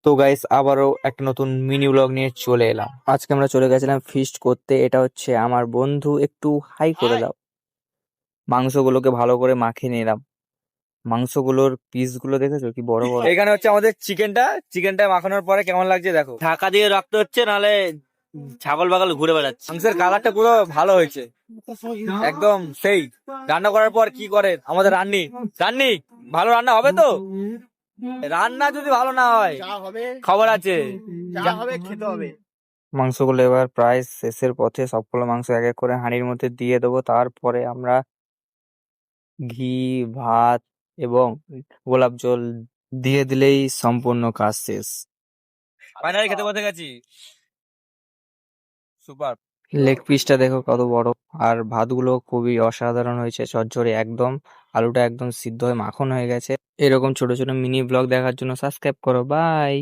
তো গাইস আবারও একটা নতুন মিনি ব্লগ নিয়ে চলে এলাম। আজকে আমরা চলে গেছিলাম ফিস্ট করতে। এটা হচ্ছে আমার বন্ধু, একটু হাই করে দাও। মাংসগুলোকে ভালো করে মাখিয়ে নিলাম। মাংসগুলোর পিসগুলো দেখেছো কি বড় বড়। এখানে হচ্ছে আমাদের চিকেনটা মাখানোর পরে কেমন লাগছে দেখো। ঢাকা দিয়ে রাখতে হচ্ছে, নাহলে ছাগল বাগল ঘুরে বেড়াচ্ছে। মাংসের কালারটা পুরো ভালো হয়েছে, একদম সেই। রান্না করার পর কি করে আমাদের রান্নি রান্নি ভালো রান্না হবে তো? রান্না যদি ভালো না হয় খবর আছে, যা হবে খেতে হবে। মাংসগুলো এবার প্রায় শেষের পথে, সবগুলো মাংস এক এক করে হাঁড়ির মধ্যে দিয়ে দেবো। তারপরে আমরা ঘি, ভাত এবং গোলাপ জল দিয়ে দিলেই সম্পূর্ণ কাজ শেষ। ফাইনালি খেতে বসে গেছি। সুপার। লেগ পিসটা দেখো কত বড়, আর ভাতগুলো খুবই অসাধারণ হয়েছে, ঝরঝরে একদম। আলুটা একদম সিদ্ধ হয়ে মাখন হয়ে গেছে। এরকম ছোট ছোট মিনি ব্লগ দেখার জন্য সাবস্ক্রাইব করো। বাই।